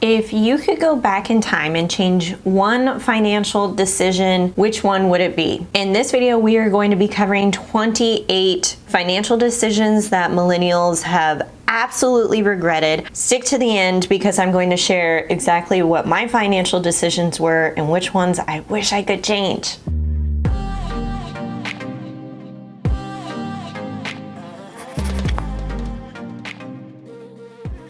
If you could go back in time and change one financial decision, which one would it be? In this video, we are going to be covering 28 financial decisions that millennials have absolutely regretted. Stick to the end because I'm going to share exactly what my financial decisions were and which ones I wish I could change.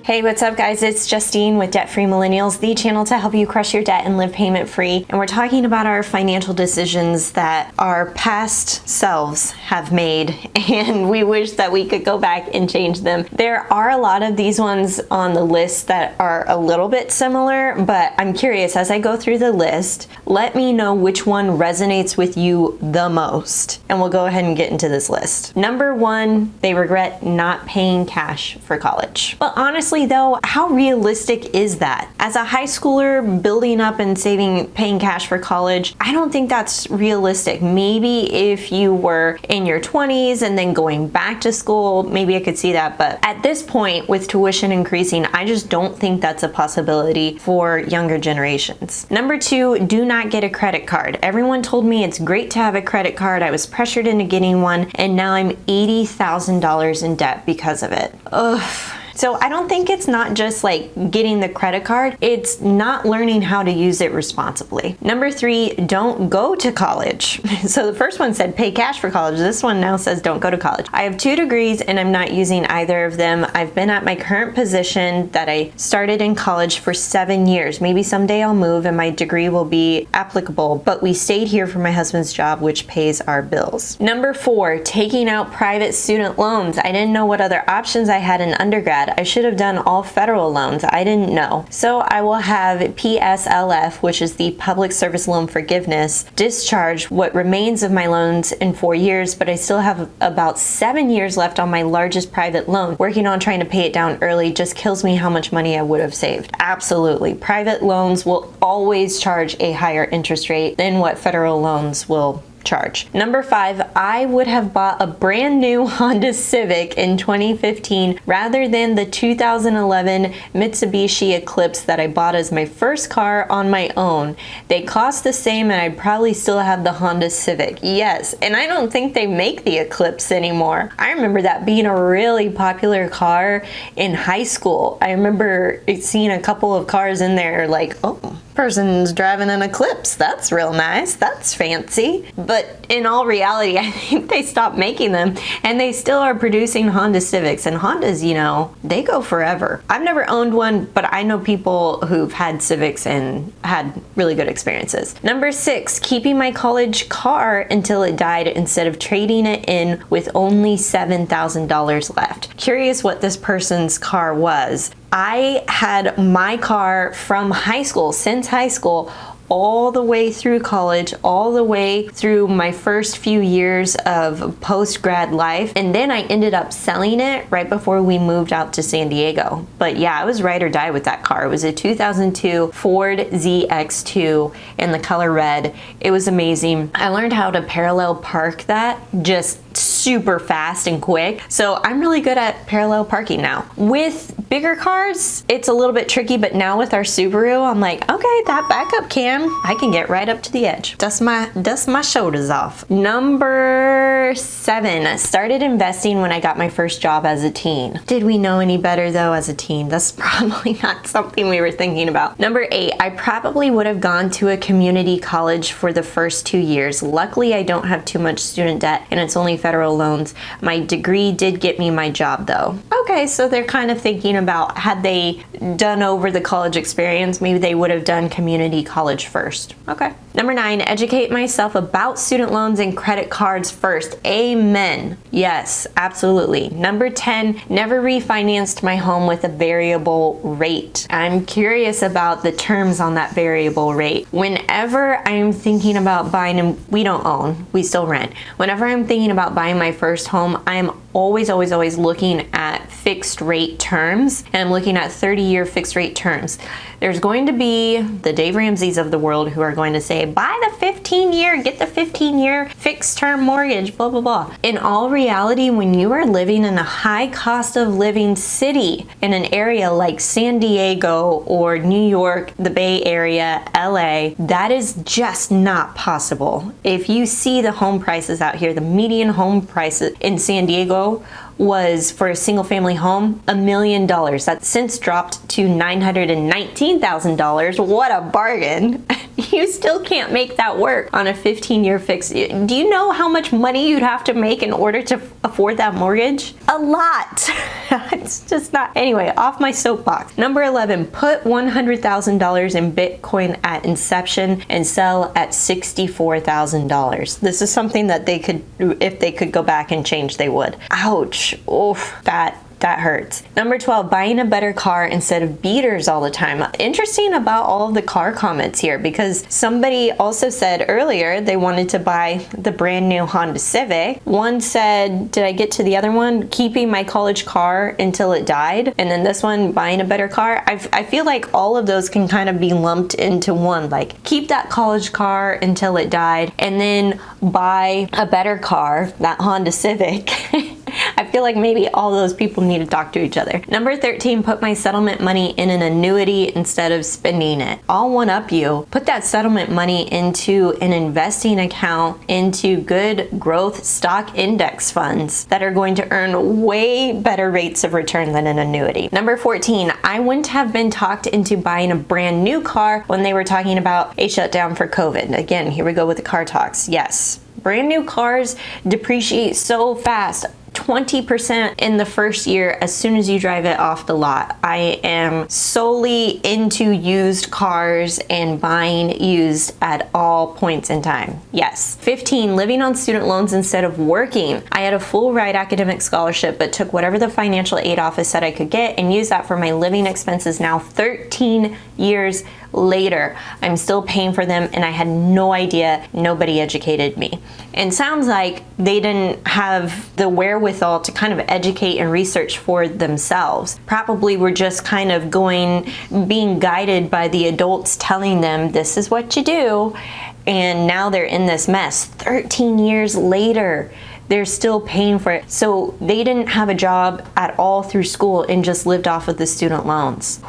Hey, what's up guys? It's Justine with Debt Free Millennials, the channel to help you crush your debt and live payment free. And we're talking about our financial decisions that our past selves have made and we wish that we could go back and change them. There are a lot of these ones on the list that are a little bit similar, but I'm curious, as I go through the list, let me know which one resonates with you the most. And we'll go ahead and get into this list. Number one, they regret not paying cash for college. Well, honestly, though, how realistic is that? As a high schooler building up and saving, paying cash for college, I don't think that's realistic. Maybe if you were in your 20s and then going back to school, maybe I could see that. But at this point, with tuition increasing, I just don't think that's a possibility for younger generations. Number two, do not get a credit card. Everyone told me it's great to have a credit card. I was pressured into getting one, and now I'm $80,000 in debt because of it. Ugh. So I don't think it's not just like getting the credit card, it's not learning how to use it responsibly. Number three, don't go to college. So the first one said pay cash for college. This one now says don't go to college. I have 2 degrees and I'm not using either of them. I've been at my current position that I started in college for 7 years. Maybe someday I'll move and my degree will be applicable, but we stayed here for my husband's job, which pays our bills. Number four, taking out private student loans. I didn't know what other options I had in undergrad. I should have done all federal loans. I didn't know. So I will have PSLF, which is the Public Service Loan Forgiveness, discharge what remains of my loans in 4 years, but I still have about 7 years left on my largest private loan. Working on trying to pay it down early just kills me how much money I would have saved. Absolutely. Private loans will always charge a higher interest rate than what federal loans will charge. Number five, I would have bought a brand new Honda Civic in 2015 rather than the 2011 Mitsubishi Eclipse that I bought as my first car on my own. They cost the same and I'd probably still have the Honda Civic. Yes, and I don't think they make the Eclipse anymore. I remember that being a really popular car in high school. I remember seeing a couple of cars in there like, oh, person's driving an Eclipse. That's real nice. That's fancy. But in all reality, I think they stopped making them and they still are producing Honda Civics. And Hondas, you know, they go forever. I've never owned one, but I know people who've had Civics and had really good experiences. Number six, keeping my college car until it died instead of trading it in with only $7,000 left. Curious what this person's car was. I had my car from high school, since high school, all the way through college, all the way through my first few years of post-grad life. And then I ended up selling it right before we moved out to San Diego. But yeah, I was ride or die with that car. It was a 2002 Ford ZX2 in the color red. It was amazing. I learned how to parallel park that just super fast and quick. So I'm really good at parallel parking now. With bigger cars, it's a little bit tricky, but now with our Subaru, I'm like, okay, that backup cam, I can get right up to the edge. Dust my shoulders off. Number seven, I started investing when I got my first job as a teen. Did we know any better though as a teen? That's probably not something we were thinking about. Number eight, I probably would have gone to a community college for the first 2 years. Luckily, I don't have too much student debt and it's only federal loans. My degree did get me my job though. Okay, so they're kind of thinking about, had they done over the college experience, maybe they would have done community college first. Okay. Number nine, educate myself about student loans and credit cards first. Amen. Yes, absolutely. Number 10, never refinanced my home with a variable rate. I'm curious about the terms on that variable rate. Whenever I'm thinking about buying, and we don't own, we still rent. Whenever I'm thinking about buying my first home, I'm always looking at fixed rate terms, and I'm looking at 30-year fixed rate terms. There's going to be the Dave Ramseys of the world who are going to say, buy the 15-year, get the 15-year fixed term mortgage, blah, blah, blah. In all reality, when you are living in a high cost of living city in an area like San Diego or New York, the Bay Area, LA, that is just not possible. If you see the home prices out here, the median home price in San Diego was, for a single family home, $1 million. That's since dropped to $919,000. What a bargain. You still can't make that work on a 15-year fix. Do you know how much money you'd have to make in order to afford that mortgage? A lot. It's just not. Anyway, off my soapbox. Number 11, put $100,000 in Bitcoin at inception and sell at $64,000. This is something that they could, if they could go back and change, they would. Ouch. Oof, that hurts. Number 12, buying a better car instead of beaters all the time. Interesting about all of the car comments here, because somebody also said earlier they wanted to buy the brand new Honda Civic. One said, did I get to the other one? Keeping my college car until it died. And then this one, buying a better car. I feel like all of those can kind of be lumped into one, like keep that college car until it died and then buy a better car, that Honda Civic. I feel like maybe all those people need to talk to each other. Number 13, put my settlement money in an annuity instead of spending it. I'll one up you. Put that settlement money into an investing account, into good growth stock index funds that are going to earn way better rates of return than an annuity. Number 14, I wouldn't have been talked into buying a brand new car when they were talking about a shutdown for COVID. Again, here we go with the car talks. Yes, brand new cars depreciate so fast. 20% in the first year as soon as you drive it off the lot. I am solely into used cars and buying used at all points in time. Yes. 15, living on student loans instead of working. I had a full ride academic scholarship, but took whatever the financial aid office said I could get and used that for my living expenses. Now 13 years later, I'm still paying for them, and I had no idea. Nobody educated me. And sounds like they didn't have the wherewithal to kind of educate and research for themselves. Probably were just kind of being guided by the adults telling them this is what you do, and now they're in this mess. 13 years later, they're still paying for it. So they didn't have a job at all through school and just lived off of the student loans.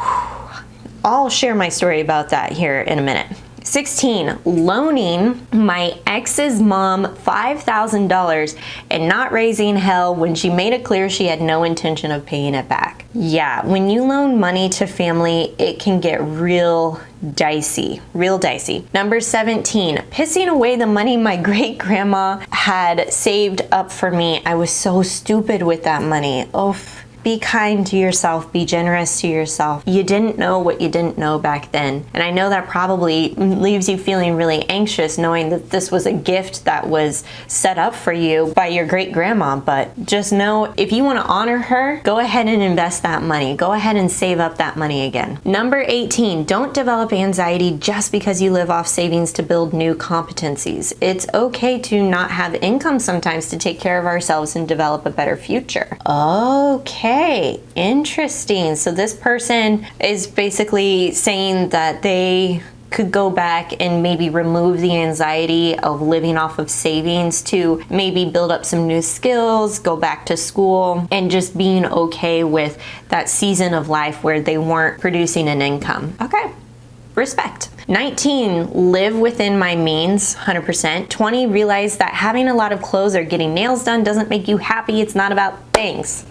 I'll share my story about that here in a minute. 16, loaning my ex's mom $5,000 and not raising hell when she made it clear she had no intention of paying it back. Yeah, when you loan money to family, it can get real dicey. Number 17, pissing away the money my great grandma had saved up for me. I was so stupid with that money. Oof. Be kind to yourself, be generous to yourself. You didn't know what you didn't know back then. And I know that probably leaves you feeling really anxious knowing that this was a gift that was set up for you by your great grandma. But just know, if you want to honor her, go ahead and invest that money. Go ahead and save up that money again. Number 18, don't develop anxiety just because you live off savings to build new competencies. It's okay to not have income sometimes to take care of ourselves and develop a better future. Okay. Interesting. So this person is basically saying that they could go back and maybe remove the anxiety of living off of savings to maybe build up some new skills, go back to school, and just being okay with that season of life where they weren't producing an income. Okay. Respect. 19, live within my means, 100%. 20, realize that having a lot of clothes or getting nails done doesn't make you happy. It's not about things.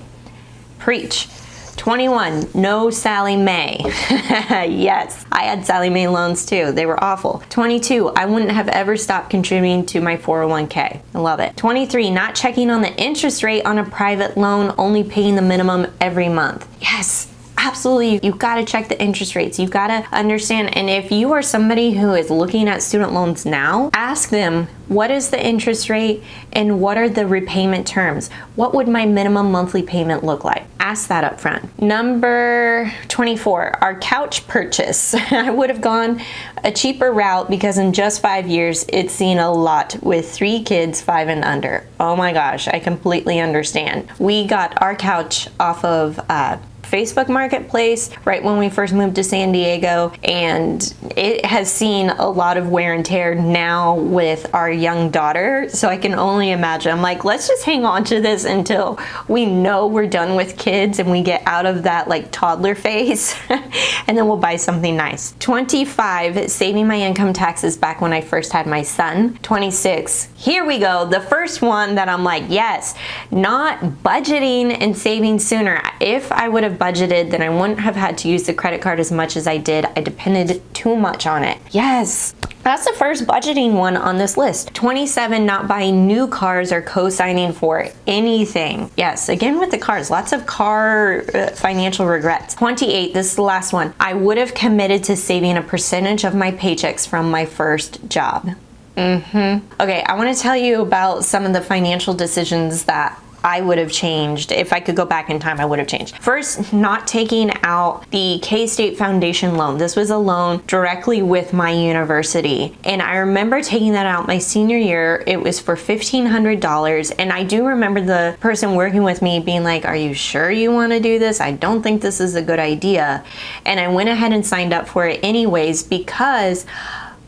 Preach. 21, no Sally Mae. Yes, I had Sally Mae loans too. They were awful. 22, I wouldn't have ever stopped contributing to my 401k. I love it. 23, not checking on the interest rate on a private loan, only paying the minimum every month. Yes. absolutely, you've got to check the interest rates. You've got to understand. And if you are somebody who is looking at student loans now, ask them, what is the interest rate and what are the repayment terms? What would my minimum monthly payment look like? Ask that up front. Number 24, our couch purchase. I would have gone a cheaper route because in just 5 years, it's seen a lot with 3 kids, 5 and under. Oh my gosh, I completely understand. We got our couch off of Facebook Marketplace right when we first moved to San Diego, and it has seen a lot of wear and tear now with our young daughter, so I can only imagine. I'm like, let's just hang on to this until we know we're done with kids and we get out of that like toddler phase and then we'll buy something nice. 25, saving my income taxes back when I first had my son. 26, here we go, the first one that I'm like, yes, not budgeting and saving sooner. If I would have budgeted, then I wouldn't have had to use the credit card as much as I did. I depended too much on it. Yes, that's the first budgeting one on this list. 27, not buying new cars or co-signing for anything. Yes, again with the cars, lots of car financial regrets. 28, this is the last one. I would have committed to saving a percentage of my paychecks from my first job. Okay, I want to tell you about some of the financial decisions that I would have changed. If I could go back in time, I would have changed. First, not taking out the K-State Foundation loan. This was a loan directly with my university. And I remember taking that out my senior year. It was for $1,500. And I do remember the person working with me being like, are you sure you want to do this? I don't think this is a good idea. And I went ahead and signed up for it anyways because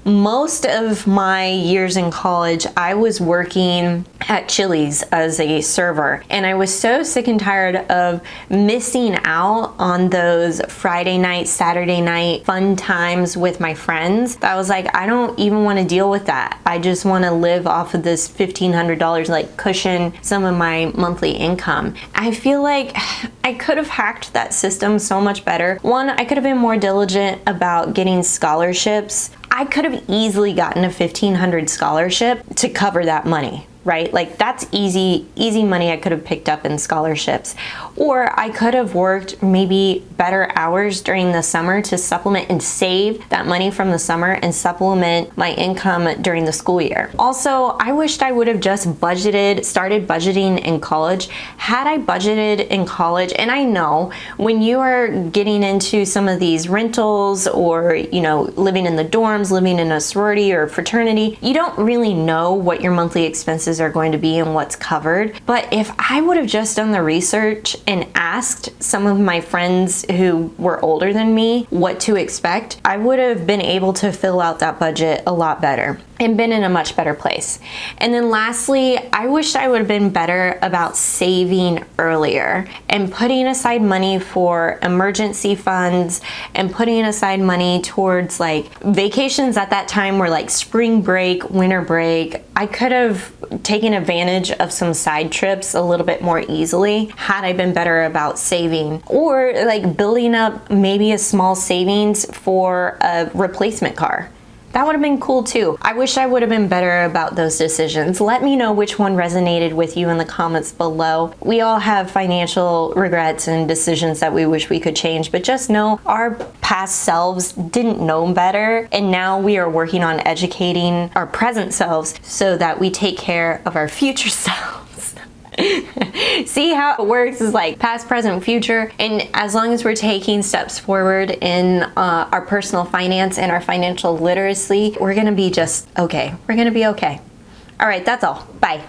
most of my years in college, I was working at Chili's as a server, and I was so sick and tired of missing out on those Friday night, Saturday night fun times with my friends. I was like, I don't even want to deal with that. I just want to live off of this $1,500, like cushion some of my monthly income. I feel like I could have hacked that system so much better. One, I could have been more diligent about getting scholarships. I could have easily gotten a $1,500 scholarship to cover that money, right? Like that's easy money I could have picked up in scholarships. Or I could have worked maybe better hours during the summer to supplement and save that money from the summer and supplement my income during the school year. Also, I wished I would have just started budgeting in college. Had I budgeted in college, and I know when you are getting into some of these rentals or, you know, living in the dorms, living in a sorority or fraternity, you don't really know what your monthly expenses are going to be and what's covered. But if I would have just done the research and asked some of my friends who were older than me what to expect, I would have been able to fill out that budget a lot better and been in a much better place. And then lastly, I wish I would have been better about saving earlier and putting aside money for emergency funds and putting aside money towards like vacations at that time were like spring break, winter break. I could have taken advantage of some side trips a little bit more easily had I been better about saving, or like building up maybe a small savings for a replacement car. That would have been cool too. I wish I would have been better about those decisions. Let me know which one resonated with you in the comments below. We all have financial regrets and decisions that we wish we could change, but just know our past selves didn't know better, and now we are working on educating our present selves so that we take care of our future selves. See how it works is like past, present, future, and as long as we're taking steps forward in our personal finance and our financial literacy, we're gonna be just okay. We're gonna be okay. All right, that's all. Bye.